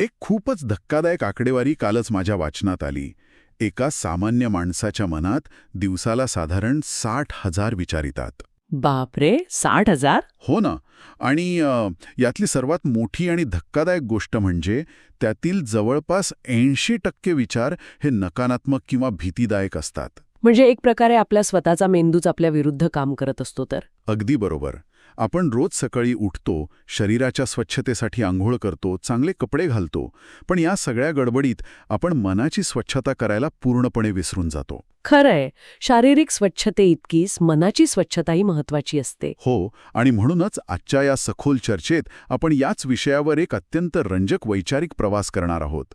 एक खूपच धक्कादायक आकडेवारी कालच माझ्या वाचनात आली. एका सामान्य माणसाच्या मनात दिवसाला साधारण 60,000 विचार येतात. बापरे, 60,000? हो ना. आणि यातली सर्वात मोठी आणि धक्कादायक गोष्ट म्हणजे त्यातील जवळपास 80% विचार हे नकारात्मक किंवा भीतीदायक असतात. म्हणजे एक प्रकारे आपल्या स्वतःचा मेंदूच आपल्या विरुद्ध काम करत असतो तर. अगदी बरोबर. आपण रोज सकाळी उठतो, शरीराच्या स्वच्छतेसाठी आंघोळ करतो, चांगले कपडे घालतो, पण या सगळ्या गडबडीत आपण मनाची स्वच्छता करायला पूर्णपणे विसरून जातो. खरंय, शारीरिक स्वच्छतेइतकीच मनाची स्वच्छताही महत्वाची असते. हो, आणि म्हणूनच आजच्या या सखोल चर्चेत आपण याच विषयावर एक अत्यंत रंजक वैचारिक प्रवास करणार आहोत.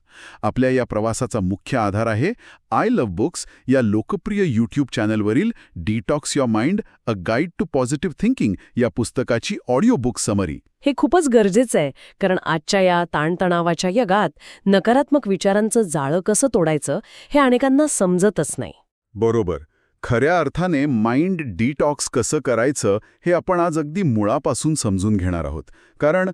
आपल्या या प्रवासाचा मुख्य आधार आहे आय लव्ह बुक्स या लोकप्रिय यूट्यूब चॅनलवरील detox your mind a guide to positive thinking या पुस्तकाची ऑडिओ बुक समरी. हे खूपच गरजेचं आहे, कारण आजच्या या ताणतणावाच्या जगात नकारात्मक विचारांचं जाळं कसं तोडायचं हे अनेकांना समजतच नाही. बरोबर. खऱ्या अर्थाने माइंड डिटॉक्स कसं करायचं हे आपण आज अगदी मुळापासून समजून घेणार आहोत. कारण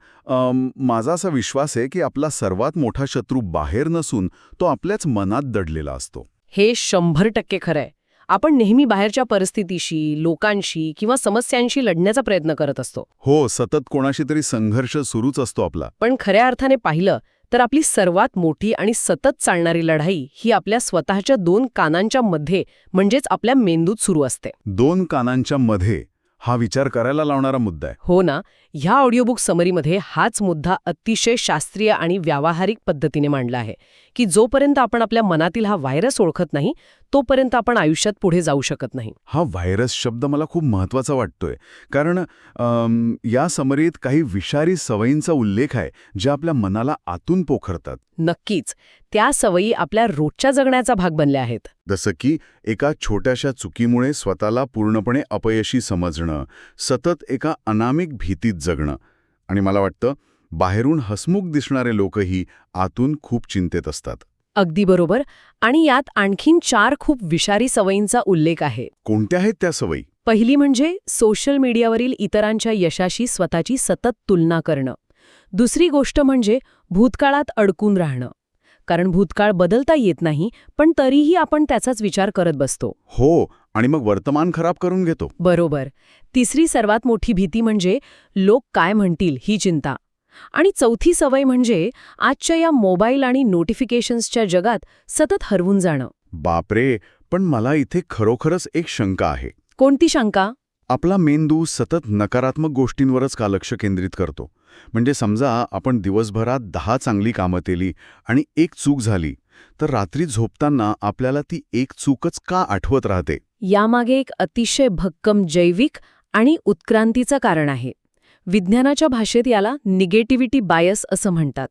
माझा असा विश्वास आहे की आपला सर्वात मोठा शत्रू बाहेर नसून तो आपल्याच मनात दडलेला असतो. हे 100% खरंय. आपण नेहमी बाहेरच्या परिस्थितीशी, लोकांशी किंवा समस्यांशी लढण्याचा प्रयत्न करत असतो. हो, सतत कोणाशी तरी संघर्ष सुरूच असतो आपला. पण खऱ्या अर्थाने पाहिलं तर आपली सर्वात मोठी आणि सतत चालणारी लढाई ही आपल्या स्वतःच्या 2 कानांच्या मध्ये म्हणजेच आपल्या मेंदूत सुरू असते. 2 कानांच्या मध्ये हा विचार करायला लावणारा मुद्दा आहे. हो ना. ह्या ऑडिओबुक समरीमध्ये हाच मुद्दा अतिशय शास्त्रीय आणि व्यावहारिक पद्धतीने मांडला आहे की जोपर्यंत आपण आपल्या मनातील हा व्हायरस ओळखत नाही तोपर्यंत आपण आयुष्यात पुढे जाऊ शकत नाही. हा व्हायरस शब्द मला खूप महत्वाचा वाटतोय, कारण या समरीत काही विषारी सवयींचा उल्लेख आहे ज्या आपल्या मनाला आतून पोखरतात. नक्कीच. त्या सवयी आपल्या रोजच्या जगण्याचा भाग बनल्या आहेत. जसं की एका छोट्याशा चुकीमुळे स्वतःला पूर्णपणे अपयशी समजणं, सतत एका अनामिक भीतीत जगणं, आणि मला वाटतं बाहेरून हसमुख दिसणारे लोकही आतून खूप चिंतेत असतात. अगदी बरोबर. आणि यात आणखीन 4 खूप विषारी सवयींचा उल्लेख आहे. कोणत्या आहेत त्या सवयी? पहिली म्हणजे सोशल मीडियावरील इतरांच्या यशाशी स्वतःची सतत तुलना करणं. दुसरी गोष्ट म्हणजे भूतकाळात अडकून राहणं, कारण भूतकाळ बदलता येत नाही पण तरीही आपण त्याचाच विचार करत बसतो. हो, आणि मग वर्तमान खराब करून घेतो. बरोबर. तिसरी सर्वात मोठी भीती म्हणजे लोक काय म्हणतील ही चिंता. आणि चौथी सवय म्हणजे आजच्या या मोबाईल आणि नोटिफिकेशन्सच्या जगात सतत हरवून जाणं. बापरे, पण मला इथे खरोखरच एक शंका आहे. कोणती शंका? आपला मेंदू सतत नकारात्मक गोष्टींवरच का लक्ष केंद्रित करतो? म्हणजे समजा आपण दिवसभरात 10 चांगली कामं केली आणि एक चूक झाली, तर रात्री झोपताना आपल्याला ती एक चूकच का आठवत राहते? यामागे एक अतिशय भक्कम जैविक आणि उत्क्रांतीचं कारण आहे. विज्ञानाच्या भाषेत याला निगेटिव्हिटी बायस असं म्हणतात.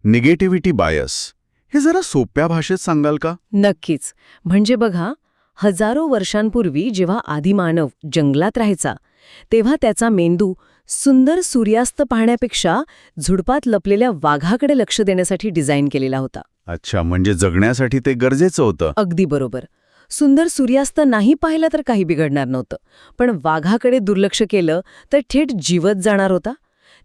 निगेटिव्हिटी बायस हे जरा सोप्या भाषेत सांगाल का? नक्कीच. म्हणजे बघा, हजारो वर्षांपूर्वी जेव्हा आदिमानव जंगलात राहायचा तेव्हा त्याचा मेंदू सुंदर सूर्यास्त पाहण्यापेक्षा झुडपात लपलेल्या वाघाकडे लक्ष देण्यासाठी डिझाईन केलेला होता. अच्छा, म्हणजे जगण्यासाठी ते गरजेचं होतं. अगदी बरोबर. सुंदर सूर्यास्त नाही पाहिला तर काही बिघडणार नव्हतं, पण वाघाकडे दुर्लक्ष केलं तर थेट जीवत जाणार होता.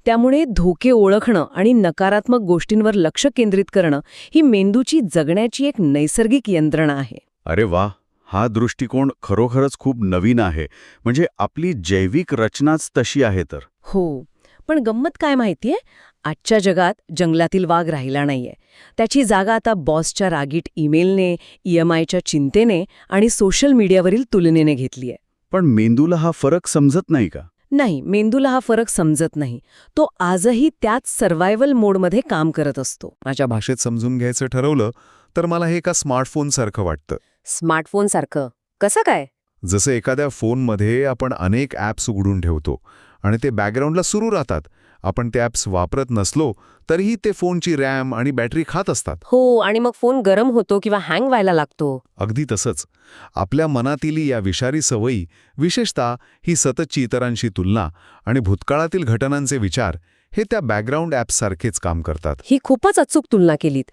त्यामुळे धोके ओळखणं आणि नकारात्मक गोष्टींवर लक्ष केंद्रित करणं ही मेंदूची जगण्याची एक नैसर्गिक यंत्रणा आहे. अरे वा, हा दृष्टिकोन खरोखरच खूप नवीन आहे. म्हणजे आपली जैविक रचनाच तशी आहे तर. हो, पण गंमत काय माहितीये? आजच्या जगात जंगलातील वाघ राहिला नाहीये. त्याची जागा आता बॉसच्या रागीट ईमेलने, EMIच्या चिंतेने आणि सोशल मीडियावरील तुलनेने घेतलीय. पण मेंदूला हा फरक समजत नाही का? नाही, मेंदूला हा फरक समजत नाही. तो आजही त्याच सर्व्हायव्हल मोडमध्ये काम करत असतो. माझ्या भाषेत समजून घ्यायचं ठरवलं तर मला हे एका स्मार्टफोनसारखं वाटतं. स्मार्टफोनसारखं? कसं काय? जसं एखाद्या फोनमध्ये आपण अनेक ॲप्स उघडून ठेवतो आणि ते बॅकग्राऊंडला सुरू राहतात. आपण ते ॲप्स वापरत नसलो तरीही ते फोनची रॅम आणि बॅटरी खात असतात. हो, आणि मग फोन गरम होतो किंवा हँग व्हायला लागतो. अगदी तसंच आपल्या मनातील या विषारी सवयी, विशेषतः ही सततची इतरांशी तुलना आणि भूतकाळातील घटनांचे विचार, हे त्या बॅकग्राऊंड ॲप्ससारखेच काम करतात. ही खूपच अचूक तुलना केलीत.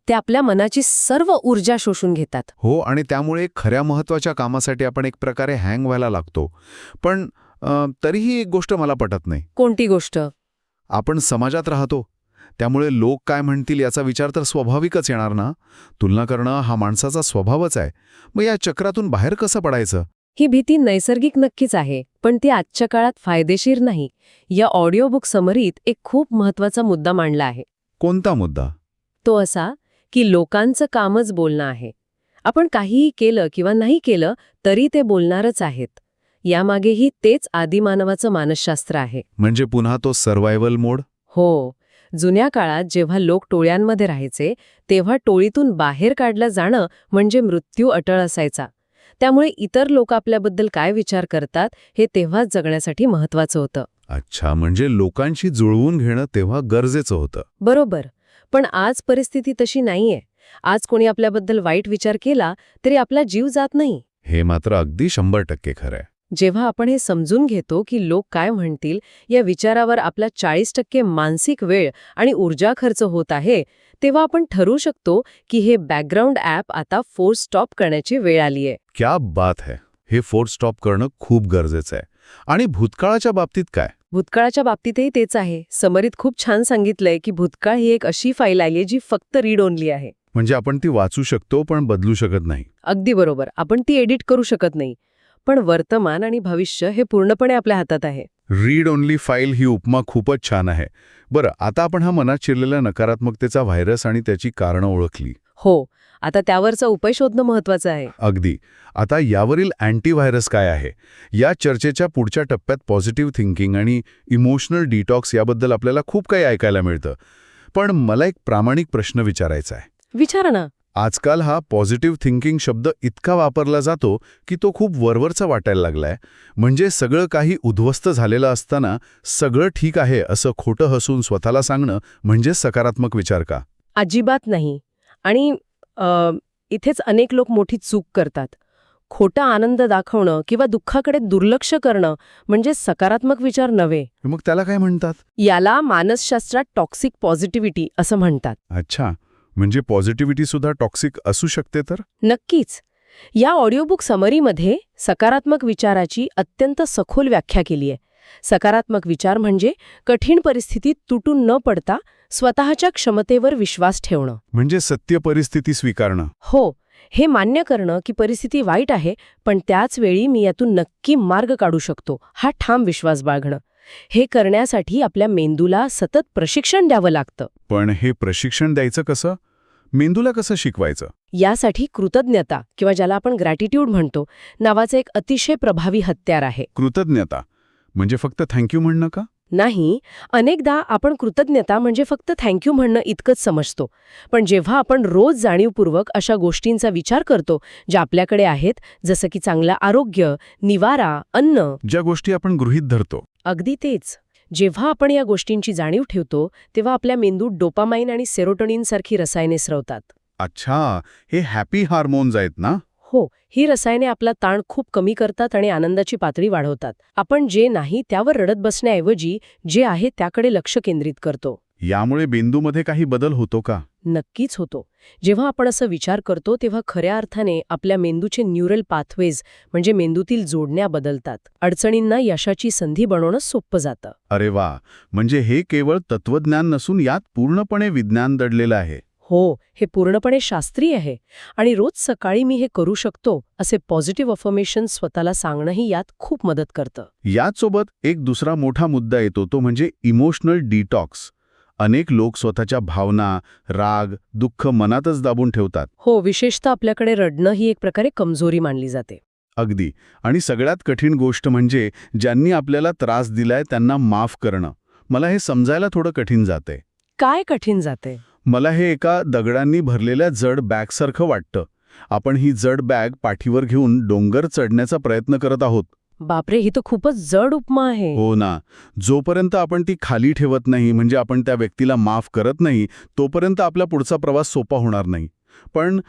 ते आपल्या मनाची सर्व ऊर्जा शोषून घेतात. हो, आणि त्यामुळे खऱ्या महत्त्वाच्या कामासाठी आपण एक प्रकारे हँग व्हायला लागतो. पण तरीही एक गोष्ट मला पटत नाही. कोणती गोष्ट? आपण समाजात राहतो, त्यामुळे लोक काय म्हणतील याचा विचार तर स्वाभाविकच येणार ना. तुलना करणं हा माणसाचा स्वभावच आहे. मग या चक्रातून बाहेर कसं पडायचं? ही भीती नैसर्गिक नक्कीच आहे, पण ती आजच्या काळात फायदेशीर नाही. या ऑडिओ बुक समरीत एक खूप महत्त्वाचा मुद्दा मांडला आहे. कोणता मुद्दा? तो असा की लोकांचं कामच बोलणं आहे. आपण काहीही केलं किंवा नाही केलं तरी ते बोलणारच आहेत. यामागेही तेच आदिमानवाचं मानसशास्त्र आहे. म्हणजे पुन्हा तो सर्व्हायव्हल मोड? हो. जुन्या काळात जेव्हा लोक टोळ्यांमध्ये राहायचे तेव्हा टोळीतून बाहेर काढलं जाणं म्हणजे मृत्यू अटळ असायचा. त्यामुळे इतर लोक आपल्याबद्दल काय विचार करतात हे तेव्हाच जगण्यासाठी महत्वाचं होतं. अच्छा, म्हणजे लोकांशी जुळवून घेणं तेव्हा गरजेचं होतं. बरोबर. पण आज परिस्थिती तशी नाहीये. आज कोणी आपल्याबद्दल वाईट विचार केला तरी आपला जीव जात नाही. हे मात्र अगदी 100% खरंय. जेव्हा आपण हे समजून घेतो की लोक काय म्हणतील या विचारावर आपला 40% मानसिक वेळ आणि ऊर्जा खर्च होत आहे, तेव्हा आपण ठरवू शकतो की हे बॅकग्राऊंड ॲप आता फोर्स स्टॉप करण्याची वेळ आलीये. क्या बात है. हे फोर्स स्टॉप करणं खूप गरजेचं आहे. आणि भूतकाळाच्या बाबतीत काय? भूतकाळाच्या बाबतीतही तेच आहे. समरीत खूप छान सांगितलंय की भूतकाळ ही एक अशी फाईल आहे जी फक्त रीड ओनली आहे. म्हणजे आपण ती वाचू शकतो पण बदलू शकत नाही. अगदी बरोबर. आपण ती एडिट करू शकत नाही. पण वर्तमान आणि भविष्य हे पूर्णपणे आपल्या हातात आहे. रीड ओनली फाईल ही उपमा खूपच छान आहे. बरं, आता आपण हा मनात शिरलेल्या नकारात्मकतेचा व्हायरस आणि त्याची कारणं ओळखली. हो. आता त्यावरचा उपाय शोधणं महत्वाचं आहे. अगदी. आता यावरील अँटीव्हायरस काय आहे? या चर्चेच्या पुढच्या टप्प्यात पॉझिटिव्ह थिंकिंग आणि इमोशनल डिटॉक्स याबद्दल आपल्याला खूप काही ऐकायला मिळतं. पण मला एक प्रामाणिक प्रश्न विचारायचा आहे. विचारा ना. आजकाल हा पॉझिटिव्ह थिंकिंग शब्द इतका वापरला जातो की तो खूप वरवरचा वाटायला लागलाय. म्हणजे सगळं काही उद्ध्वस्त झालेलं असताना सगळं ठीक आहे असं खोटं हसून स्वतःला सांगणं म्हणजे सकारात्मक विचार का? अजिबात नाही. आणि इथेच अनेक लोक मोठी चूक करतात. खोटा आनंद दाखवणं किंवा दुःखाकडे दुर्लक्ष करणं म्हणजे सकारात्मक विचार नव्हे. मग त्याला काय म्हणतात? याला मानसशास्त्रात टॉक्सिक पॉझिटिव्हिटी असं म्हणतात. अच्छा, म्हणजे पॉझिटिव्हिटी सुद्धा टॉक्सिक असू शकते तर? नक्कीच. या ऑडिओबुक समरीमध्ये सकारात्मक विचाराची अत्यंत सखोल व्याख्या केली आहे. सकारात्मक विचार म्हणजे कठीण परिस्थितीत तुटून न पडता स्वतःच्या क्षमतेवर विश्वास ठेवणं. म्हणजे सत्य परिस्थिती स्वीकारणं. हो. हे मान्य करणं की परिस्थिती वाईट आहे पण त्याच वेळी मी यातून नक्की मार्ग काढू शकतो हा ठाम विश्वास बाळगणं. हे करण्यासाठी आपल्या मेंदूला सतत प्रशिक्षण द्यावं लागतं. पण हे प्रशिक्षण द्यायचं कसं? मेंदूला कसं शिकवायचं? यासाठी कृतज्ञता किंवा ज्याला आपण ग्रॅटिट्यूड म्हणतो नावाचं एक अतिशय प्रभावी हत्यार आहे. कृतज्ञता म्हणजे फक्त थँक्यू म्हणणं का? नाही. अनेकदा आपण कृतज्ञता म्हणजे फक्त थँक्यू म्हणणं इतकंच समजतो. पण जेव्हा आपण रोज जाणीवपूर्वक अशा गोष्टींचा विचार करतो ज्या आपल्याकडे आहेत, जसं की चांगलं आरोग्य, निवारा, अन्न, ज्या गोष्टी आपण गृहीत धरतो. अगदी तेच. जेव्हा आपण या गोष्टींची जाणीव ठेवतो तेव्हा आपल्या मेंदूत डोपामाइन आणि सेरोटोनिन सारखी रसायने स्रवतात. अच्छा, हे हॅपी हार्मोन्स आहेत ना? हो. ही रसायने आपला ताण खूप कमी करतात आणि आनंदाची पातळी वाढवतात. आपण जे नाही त्यावर रडत बसण्याऐवजी जे आहे त्याकडे लक्ष केंद्रित करतो. यामुळे मेंदूमध्ये काही बदल होतो का? नक्कीच होतो. जेव्हा आपण असं विचार करतो तेव्हा खऱ्या अर्थाने आपल्या मेंदूचे न्यूरल पाथवेज म्हणजे मेंदूतील जोडण्या बदलतात. अडचणींना यशाची संधी बनवणं सोपं जातं. अरे वा, म्हणजे हे केवळ तत्वज्ञान नसून यात पूर्णपणे विज्ञान दडलेलं आहे. हो. हे पूर्णपणे शास्त्रीय आहे. आणि रोज सकाळी मी हे करू शकतो असे पॉझिटिव्ह अफर्मेशन स्वतःला सांगणंही यात खूप मदत करतं. याचसोबत एक दुसरा मोठा मुद्दा येतो तो म्हणजे इमोशनल डिटॉक्स. अनेक लोक स्वतःच्या भावना, राग, दुःख मनातच दाबून ठेवतात. हो. विशेषतः आपल्याकडे रडणं ही एक प्रकारे कमजोरी मानली जाते. अगदी. आणि सगळ्यात कठीण गोष्ट म्हणजे ज्यांनी आपल्याला त्रास दिलाय त्यांना माफ करणं. मला हे समजायला थोडं कठीण जातंय. काय कठीण जाते? मला हे एका दगडांनी भरलेल्या जड बॅगसारखं वाटतं. आपण ही जड बॅग पाठीवर घेऊन डोंगर चढण्याचा प्रयत्न करत आहोत. बापरे, ही तर खूपच जड उपमा आहे. हो ना. जोपर्यंत आपण ती खाली ठेवत नाही, म्हणजे आपण त्या व्यक्तीला माफ करत नाही, तोपर्यंत आपला पुढचा प्रवास सोपा होणार नाही. पण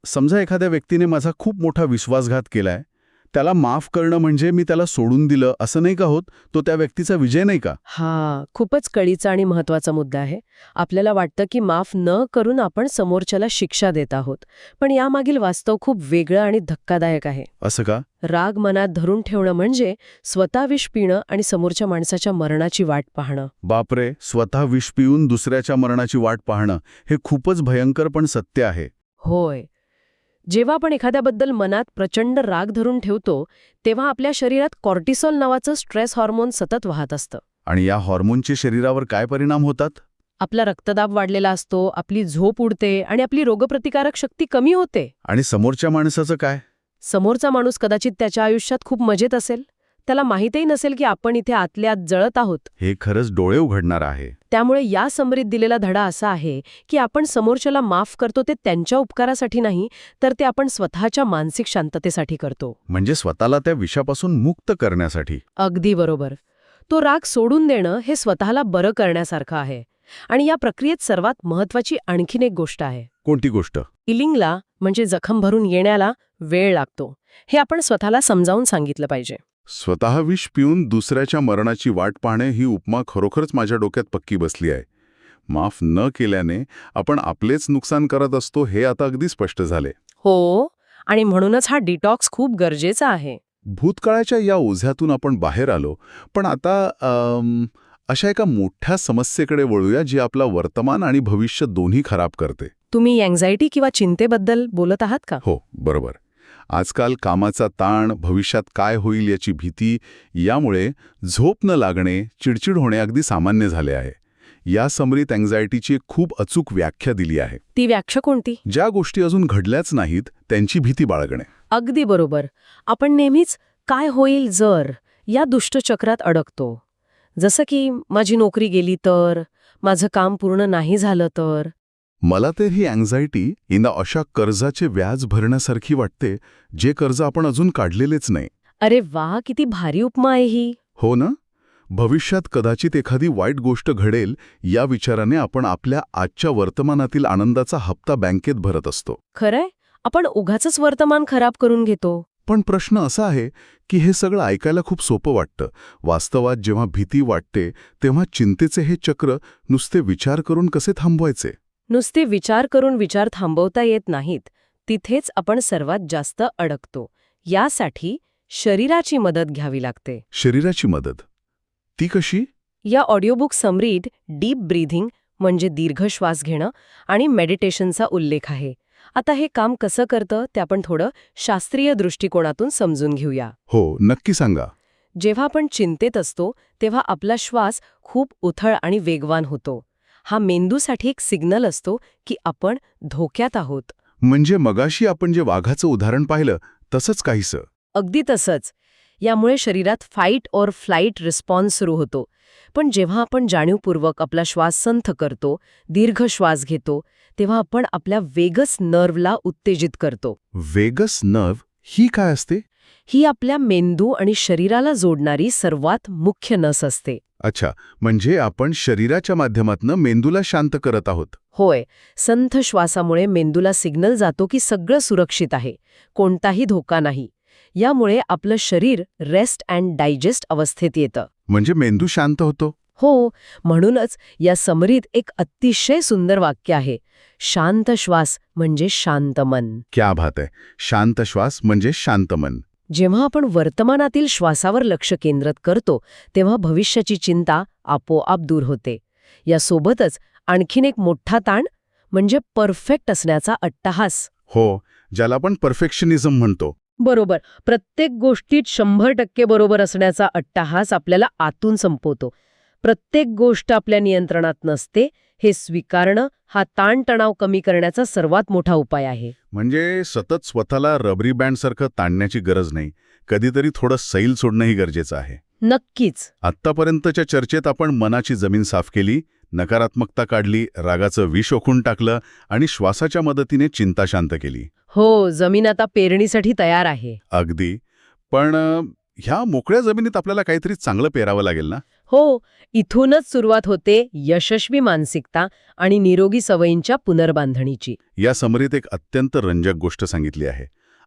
समजा एखाद्या व्यक्तीने माझा खूप मोठा विश्वासघात केलाय, त्याला माफ करणं म्हणजे मी त्याला सोडून दिलं असं नाही का होत? तो त्या व्यक्तीचा विजय नाही का? खूपच कळीचा आणि महत्वाचा मुद्दा आहे. आपल्याला वाटतं की माफ न करून आपण समोरच्याला शिक्षा देत आहोत, पण यामागील वास्तव खूप वेगळं आणि धक्कादायक आहे. असं का? राग मनात धरून ठेवणं म्हणजे स्वतः विष पिणं आणि समोरच्या माणसाच्या मरणाची वाट पाहणं. बापरे, स्वतः विष पिऊन दुसऱ्याच्या मरणाची वाट पाहणं हे खूपच भयंकर पण सत्य आहे. होय. जेव्हा आपण एखाद्याबद्दल मनात प्रचंड राग धरून ठेवतो, तेव्हा आपल्या शरीरात कॉर्टिसॉल नावाचं स्ट्रेस हार्मोन सतत वाहत असतं. आणि या हॉर्मोनचे शरीरावर काय परिणाम होतात? आपला रक्तदाब वाढलेला असतो, आपली झोप उडते आणि आपली रोगप्रतिकारक शक्ती कमी होते. आणि समोरच्या माणसाचं काय? समोरचा माणूस कदाचित त्याच्या आयुष्यात खूप मजेत असेल. त्याला माहीतही नसेल की आपण इथे आतल्या आत जळत आहोत. हे खरंच डोळे उघडणार आहे. त्यामुळे या समरीत दिलेला धडा असा आहे की आपण समोरच्याला माफ करतो ते त्यांच्या उपकारासाठी नाही, तर ते आपण स्वतःच्या मानसिक शांततेसाठी करतो. म्हणजे स्वतःला त्या विषापासून मुक्त करण्यासाठी. अगदी बरोबर. तो राग सोडून देणं हे स्वतःला बरं करण्यासारखं आहे. आणि या प्रक्रियेत सर्वात महत्वाची आणखीन एक गोष्ट आहे. कोणती गोष्ट? इलिंगला म्हणजे जखम भरून येण्याला वेळ लागतो, हे आपण स्वतःला समजावून सांगितलं पाहिजे. स्वतः विष पिऊन दुसऱ्याच्या मरणाची वाट पाहणे ही उपमा खरोखरच माझ्या डोक्यात पक्की बसली आहे. माफ न केल्याने आपण आपलेच नुकसान करत असतो हे आता अगदी स्पष्ट झाले. हो, आणि म्हणूनच हा डिटॉक्स खूप गरजेचा आहे. भूतकाळाच्या या ओझ्यातून आपण बाहेर आलो, पण आता अशा एका मोठ्या समस्येकडे वळूया जी आपला वर्तमान आणि भविष्य दोन्ही खराब करते. तुम्ही अँक्झायटी किंवा चिंतेबद्दल बोलत आहात का? हो, बरोबर. आजकाल कामाचा ताण, भविष्यात काय होईल याची भीती, यामुळे झोप न लागणे, चिडचिड होणे अगदी सामान्य झाले आहे. या समरीत अँक्झायटीची खूप अचूक व्याख्या दिली आहे. ती व्याख्या कोणती? ज्या गोष्टी अजून घडल्याच नाहीत त्यांची भीती बाळगणे. अगदी बरोबर. आपण नेहमीच काय होईल जर या दुष्टचक्रात अडकतो. जसं की माझी नोकरी गेली तर, माझं काम पूर्ण नाही झालं तर. मला तर ही अँक्झायटी इंदा अशा कर्जाचे व्याज भरण्यासारखी वाटते, जे कर्ज आपण अजून काढलेलेच नाही. अरे वा, किती भारी उपमा आहे ही. हो ना? भविष्यात कदाचित एखादी वाईट गोष्ट घडेल या विचाराने आपण आपल्या आजच्या वर्तमानातील आनंदाचा हप्ता बँकेत भरत असतो. खरंय, आपण उगाचच वर्तमान खराब करून घेतो. पण प्रश्न असा आहे की हे सगळं ऐकायला खूप सोपं वाटतं. वास्तवात जेव्हा भीती वाटते तेव्हा चिंतेचे हे चक्र नुसते विचार करून कसे थांबवायचे? नुसते विचार करून विचार थांबवता येत नाहीत. तिथेच आपण सर्वात जास्त अडकतो. यासाठी शरीराची मदत घ्यावी लागते. शरीराची मदत? ती कशी? या ऑडिओबुक समरीत डीप ब्रीथिंग म्हणजे दीर्घ श्वास घेणं आणि मेडिटेशनचा उल्लेख आहे. आता हे काम कसं करतं ते आपण थोडं शास्त्रीय दृष्टिकोनातून समजून घेऊया. हो, नक्की सांगा. जेव्हा आपण चिंतेत असतो तेव्हा आपला श्वास खूप उथळ आणि वेगवान होतो. हा मेंदूसाठी एक सिग्नल असतो की आपण धोक्यात आहोत. म्हणजे मगाशी आपण जे वाघाचं उदाहरण पाहिलं तसंच काहीसं. अगदी तसंच. यामुळे शरीरात फाईट ऑर फ्लाईट रिस्पॉन्स सुरू होतो. पण जेव्हा आपण जाणीवपूर्वक आपला श्वास संथ करतो, दीर्घ श्वास घेतो, तेव्हा आपण आपल्या वेगस नर्व्हला उत्तेजित करतो. वेगस नर्व्ह ही काय असते? ही आपल्या मेंदू आणि शरीराला जोडणारी सर्वात मुख्य नस असते. अच्छा, म्हणजे आपण शरीराच्या माध्यमातून मेंदूला शांत करत आहोत. होय, संथ श्वासामुळे मेंदूला सिग्नल जातो की सगळं सुरक्षित आहे, कोणताही धोका नाही. यामुळे आपलं शरीर रेस्ट अँड डायजेस्ट अवस्थेत येतं. म्हणजे मेंदू शांत होतो. हो, म्हणूनच या समरीत एक अतिशय सुंदर वाक्य आहे. शांत श्वास म्हणजे शांत मन. क्या बात आहे. शांत श्वास म्हणजे शांत मन. जेव्हा आपण वर्तमानातील श्वासावर लक्ष केंद्रित करतो तेव्हा भविष्याची चिंता आपोआप दूर होते. यासोबतच आणखीन एक मोठा ताण म्हणजे परफेक्ट असण्याचा अट्टाहास. हो, ज्याला आपण परफेक्शनिझम म्हणतो. बरोबर, प्रत्येक गोष्टीत 100% बरोबर असण्याचा अट्टाहास आपल्याला आतून संपवतो. प्रत्येक गोष्ट आपल्या नियंत्रणात नसते हे स्वीकारणं हा ताणतणाव कमी करण्याचा सर्वात मोठा उपाय आहे. म्हणजे सतत स्वतःला रबरी बँडसारखं ताणण्याची गरज नाही, कधीतरी थोडं सैल सोडणंही गरजेचं आहे. नक्कीच. आत्तापर्यंतच्या चर्चेत आपण मनाची जमीन साफ केली, नकारात्मकता काढली, रागाचं विष ओकून टाकलं आणि श्वासाच्या मदतीने चिंता शांत केली. हो, जमीन आता पेरणीसाठी तयार आहे. अगदी. पण ह्या मोकळ्या जमिनीत आपल्याला काहीतरी चांगलं पेरावं लागेल ना? हो, इथूनच सुरुवात होते यशस्वी मानसिकता आणि निरोगी सवयींच्या पुनर्बांधणीची. या समरीत एक अत्यंत रंजक गोष्ट सांगितली आहे.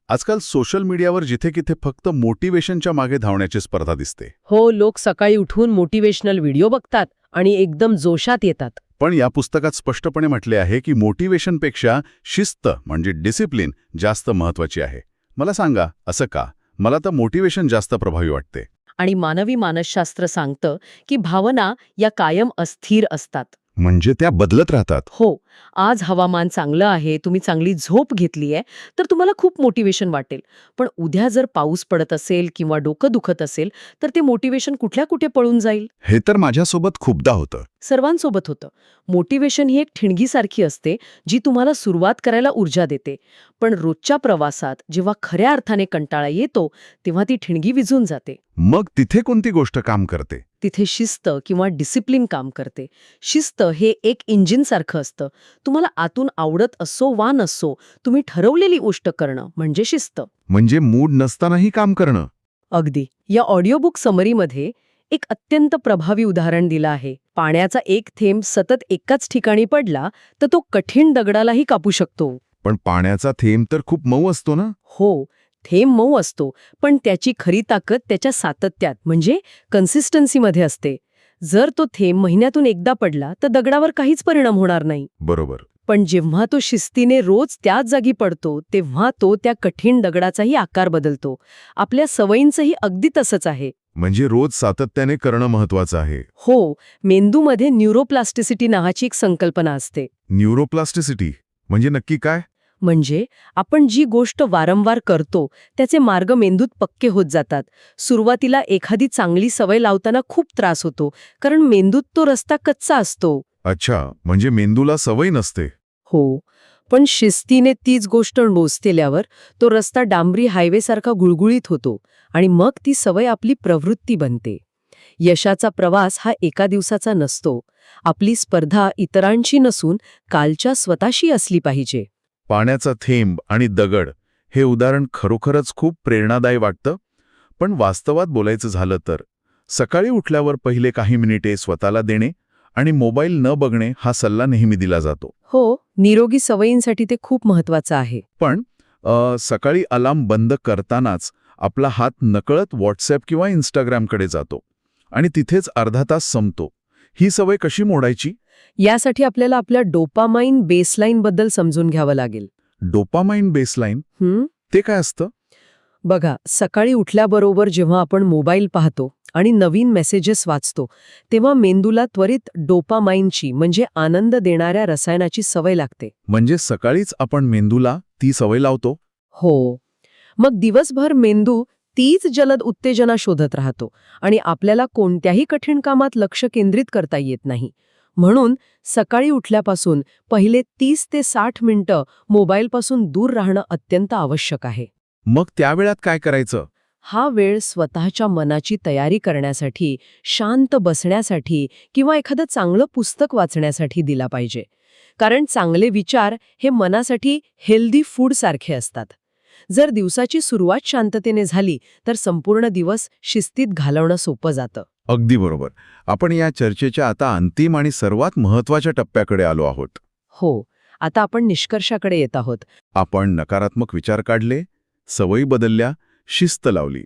आजकाल सोशल मीडियावर जिथे-किथे फक्त मोटिवेशनच्या मागे धावण्याची स्पर्धा दिसते. हो, लोक सकाळी उठून मोटिवेशनल व्हिडिओ बघतात आणि एकदम जोशात येतात. पण या पुस्तकात स्पष्टपणे म्हटले आहे की मोटिवेशनपेक्षा शिस्त म्हणजे डिसिप्लिन जास्त महत्वाची आहे. मला सांगा, असं का? मला तर मोटिवेशन जास्त प्रभावी वाटते. आणि मानवी मानसशास्त्र सांगतं की भावना या कायम अस्थिर असतात. म्हणजे त्या बदलत राहतात. हो, आज हवामान चांगलं आहे, तुम्ही चांगली झोप घेतलीये, तर तुम्हाला खूप मोटिवेशन वाटेल. पण उद्या जर पाऊस पडत असेल किंवा डोकं दुखत असेल, तर ते मोटिवेशन कुठल्या कुठे पळून जाईल? हे तर माझ्यासोबत खूपदा होतं. सर्वांसोबत होतं. मोटिवेशन ही एक ठिणगीसारखी असते, जी तुम्हाला सुरुवात करायला ऊर्जा देते. पण रोजच्या प्रवासात जेव्हा खऱ्या अर्थाने कंटाळा येतो, तेव्हा ती ठिणगी विझून जाते. मग तिथे कोणती गोष्ट काम करते? तिथे शिस्त किंवा डिसिप्लिन काम करते. शिस्त हे एक इंजिनसारखं असतं. तुम्हाला आतून आवडत असो वा नसो, तुम्ही ठरवलेली गोष्ट करणं म्हणजे शिस्त. म्हणजे मूड नसतानाही काम करणं. अगदी. या ऑडिओबुक समरीमध्ये एक अत्यंत प्रभावी उदाहरण दिलं आहे. पाण्याचा एक थेंब सतत एकाच ठिकाणी पडला तर तो कठीण दगडालाही कापू शकतो. पण पाण्याचा थेंब तर खूप मऊ असतो ना? हो, थेंब मऊ असतो, पण त्याची खरी ताकद त्याच्या सातत्यात म्हणजे कन्सिस्टन्सीमध्ये असते. जर तो थेंब महिन्यातून एकदा पडला तर दगडावर काहीच परिणाम होणार नाही. बरोबर. पण जेव्हा तो शिस्तीने रोज त्याच जागी पडतो, तेव्हा तो त्या कठीण दगडाचाही आकार बदलतो. आपल्या सवयींचंही अगदी तसंच आहे. म्हणजे रोज सातत्याने करणं महत्वाचं आहे. हो, मेंदूमध्ये न्यूरोप्लास्टिसिटी नावाची एक संकल्पना असते. न्यूरोप्लास्टिसिटी म्हणजे नक्की काय? म्हणजे आपण जी गोष्ट वारंवार करतो त्याचे मार्ग मेंदूत पक्के होत जातात. सुरुवातीला एखादी चांगली सवय लावताना खूप त्रास होतो, कारण मेंदूत तो रस्ता कच्चा असतो. अच्छा, म्हणजे मेंदूला सवय नसते. हो, पण शिस्तीने तीच गोष्ट मोजतेल्यावर तो रस्ता डांबरी हायवेसारखा गुळगुळीत होतो आणि मग ती सवय आपली प्रवृत्ती बनते. यशाचा प्रवास हा एका दिवसाचा नसतो. आपली स्पर्धा इतरांशी नसून कालच्या स्वतःशी असली पाहिजे. पाण्याचा थेंब आणि दगड हे उदाहरण खरोखरच खूप प्रेरणादायी वाटतं. पण वास्तवात बोलायचं झालं तर सकाळी उठल्यावर पहिले काही मिनिटे स्वतःला देणे आणि मोबाईल न बघणे हा सल्ला नेहमी दिला जातो. हो, निरोगी सवयींसाठी ते खूप महत्वाचं आहे. पण सकाळी अलार्म बंद करतानाच आपला हात नकळत व्हॉट्सॲप किंवा इंस्टाग्रामकडे जातो आणि तिथेच अर्धा तास संपतो. ही सवय कशी मोडायची? यासाठी आपल्याला आपल्या डोपामाइन बेसलाईन बद्दल समजून घ्यावं लागेल. डोपामाइन बेसलाईन ते काय असतं? बघा, सकाळी उठल्याबरोबर जेव्हा आपण मोबाईल पाहतो आणि नवीन मेसेजेस वाचतो, तेव्हा मेंदूला त्वरित डोपामाइनची म्हणजे आनंद देणाऱ्या रसायनाची सवय लागते. म्हणजे सकाळीच आपण मेंदूला ती सवय लावतो? हो. मग दिवसभर मेंदू तीच जलद उत्तेजना शोधत राहतो आणि आपल्याला कोणत्याही कठीण कामात लक्ष केंद्रित करता येत नाही. म्हणून सकाळी उठल्यापासून पहिले 30 ते 60 मिनिटं मोबाईलपासून दूर राहणं अत्यंत आवश्यक आहे. मग त्या वेळात काय करायचं? हा वेळ स्वतःच्या मनाची तयारी करण्यासाठी, शांत बसण्यासाठी किंवा एखादं चांगलं पुस्तक वाचण्यासाठी दिला पाहिजे. कारण चांगले विचार हे मनासाठी हेल्दी फूड सारखे असतात. जर दिवसाची सुरुवात शांततेने झाली तर संपूर्ण दिवस शिस्तीत घालवणं सोपं जातं. अगदी बरोबर. आपण या चर्चेच्या आता अंतिम आणि सर्वात महत्त्वाच्या टप्प्याकडे आलो आहोत. हो, आता आपण निष्कर्षाकडे येत आहोत. आपण नकारात्मक विचार काढले, सवयी बदलल्या, शिस्त लावली.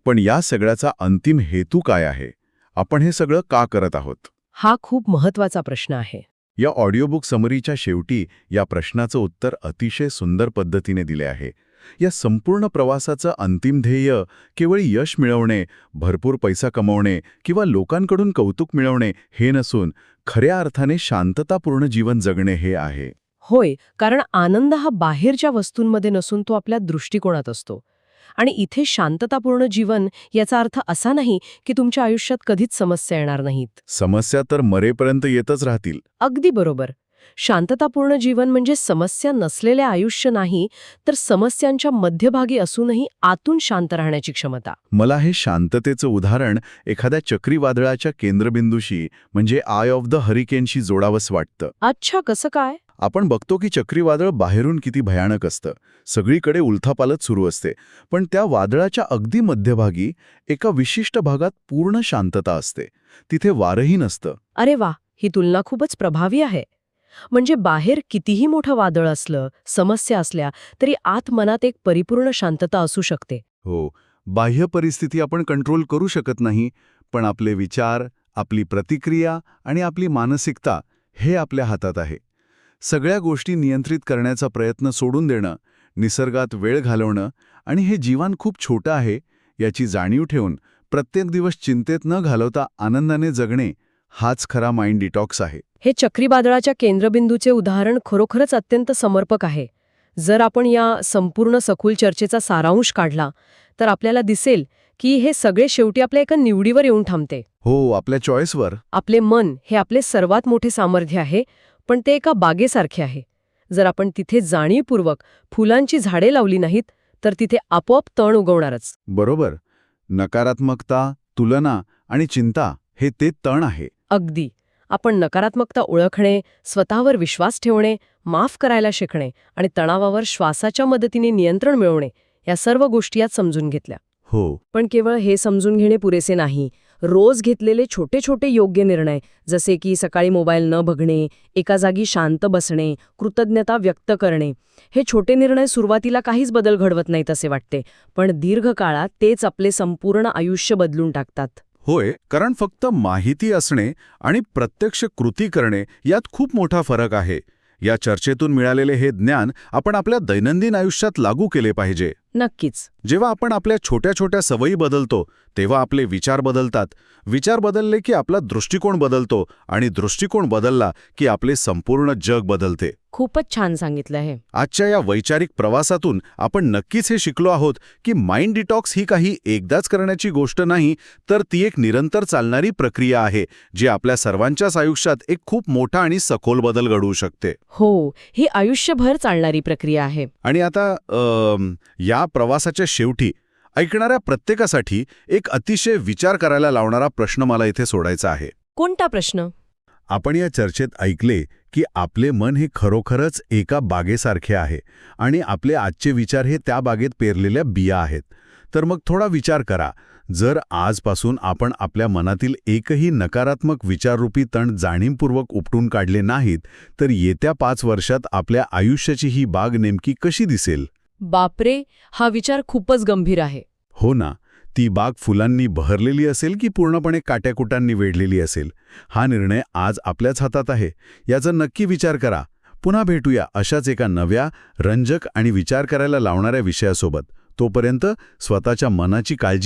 पण या सगळ्याचा अंतिम हेतू काय आहे? आपण हे सगळं का करत आहोत? हा खूप महत्वाचा प्रश्न आहे. या ऑडिओबुक समरीच्या शेवटी या प्रश्नाचं उत्तर अतिशय सुंदर पद्धतीने दिले आहे. या संपूर्ण प्रवासाचं अंतिम ध्येय केवळ यश मिळवणे, भरपूर पैसा कमवणे किंवा लोकांकडून कौतुक मिळवणे हे नसून खऱ्या अर्थाने शांततापूर्ण जीवन जगणे हे आहे. होय, कारण आनंद हा बाहेरच्या वस्तूंमध्ये नसून तो आपल्या दृष्टिकोनात असतो. आणि इथे शांततापूर्ण जीवन याचा अर्थ असा नाही की तुमच्या आयुष्यात कधीच समस्या येणार नाहीत. समस्या तर मरेपर्यंत येतच राहतील. अगदी बरोबर. शांततापूर्ण जीवन म्हणजे समस्या नसलेले आयुष्य नाही, तर समस्यांच्या मध्यभागी असूनही आतून शांत राहण्याची क्षमता. मला हे शांततेचं उदाहरण एखाद्या चक्रीवादळाच्या केंद्रबिंदूशी म्हणजे आय ऑफ द हरिकेनशी जोडावंच वाटतं. अच्छा, कसं काय? आपण बघतो की चक्रीवादळ बाहेरून किती भयानक असतं, सगळीकडे उलथापालथ सुरू असते. पण त्या वादळाच्या अगदी मध्यभागी एका विशिष्ट भागात पूर्ण शांतता असते. तिथे वारही नसतं. अरे वा, ही तुलना खूपच प्रभावी आहे. म्हणजे बाहेर कितीही मोठं वादळ असलं, समस्या असल्या, तरी आत मनात एक परिपूर्ण शांतता असू शकते. हो, बाह्य परिस्थिती आपण कंट्रोल करू शकत नाही, पण आपले विचार, आपली प्रतिक्रिया आणि आपली मानसिकता हे आपल्या हातात आहे. सगळ्या गोष्टी नियंत्रित करण्याचा प्रयत्न सोडून देणं, निसर्गात वेळ घालवणं आणि हे जीवन खूप छोटं आहे याची जाणीव ठेवून प्रत्येक दिवस चिंतेत न घालवता आनंदाने जगणे हाच खरा माइंड डिटॉक्स आहे. हे चक्रीवादळाच्या केंद्रबिंदूचे उदाहरण खरोखरच अत्यंत समर्पक आहे. जर आपण या संपूर्ण सखोल चर्चेचा सारांश काढला तर आपल्याला दिसेल की हे सगळे शेवटी आपल्या एका निवडीवर येऊन थांबते. हो, आपल्या चॉईसवर. आपले मन हे आपले सर्वात मोठे सामर्थ्य आहे, पण ते एका बागेसारखे आहे. जर आपण तिथे जाणीवपूर्वक फुलांची झाडे लावली नाहीत तर तिथे आपोआप तण उगवणारच. बरोबर. नकारात्मकता, तुलना आणि चिंता हे ते तण आहे. अगदी. आपण नकारात्मकता ओळखणे, स्वतःवर विश्वास ठेवणे, माफ करायला शिकणे आणि तणावावर श्वासाच्या मदतीने नियंत्रण मिळवणे या सर्व गोष्टी यात समजून घेतल्या. हो. पण केवळ हे समजून घेणे पुरेसे नाही. रोज घेतलेले छोटे छोटे योग्य निर्णय, जसे की सकाळी मोबाईल न बघणे, एका जागी शांत बसणे, कृतज्ञता व्यक्त करणे, हे छोटे निर्णय सुरुवातीला काहीच बदल घडवत नाहीत असे वाटते, पण दीर्घकाळात तेच आपले संपूर्ण आयुष्य बदलून टाकतात. होय, कारण फक्त माहिती असणे आणि प्रत्यक्ष कृती करणे यात खूप मोठा फरक आहे. या चर्चेतून मिळालेले हे ज्ञान आपण आपल्या दैनंदिन आयुष्यात लागू केले पाहिजे. नक्कीच. जेव्हा आपण आपल्या छोट्या छोट्या सवयी बदलतो तेव्हा आपले विचार बदलतात. विचार बदलले की आपला दृष्टिकोन बदलतो आणि दृष्टिकोन बदलला की आपले संपूर्ण जग बदलते. खूपच छान सांगितलं हे. आजच्या या वैचारिक प्रवासातून आपण नक्कीच हे शिकलो आहोत की माइंड डिटॉक्स ही काही एकदाच करण्याची गोष्ट नाही, तर ती एक निरंतर चालणारी प्रक्रिया आहे जी आपल्या सर्वांच्याच आयुष्यात एक खूप मोठा आणि सखोल बदल घडवू शकते. हो, ही आयुष्यभर चालणारी प्रक्रिया आहे. आणि आता या प्रवासाच्या शेवटी ऐकणाऱ्या प्रत्येकासाठी एक अतिशय विचार करायला लावणारा प्रश्न मला इथे सोडायचा आहे. कोणता प्रश्न? आपण या चर्चेत ऐकले की आपले मन हे खरोखरच एका बागेसारखे आहे आणि आपले आजचे विचार हे त्या बागेत पेरलेल्या बिया आहेत. तर मग थोडा विचार करा. जर आजपासून आपण आपल्या मनातील एकही नकारात्मक विचाररूपी तण जाणीवपूर्वक उपटून काढले नाहीत, तर येत्या 5 वर्षात आपल्या आयुष्याची ही बाग नेमकी कशी दिसेल? बापरे, हा विचार खूपच गंभीर आहे. हो ना. ती बाग फुलांनी बहरलेली असेल की पूर्णपणे काट्याकुटांनी वेढलेली असेल, हा निर्णय आज आपल्याच हातात आहे. याचा नक्की विचार करा. पुन्हा भेटूया अशाच एका नव्या, रंजक आणि विचार करायला लावणाऱ्या विषयासोबत. तोपर्यंत स्वतःच्या मनाची काळजी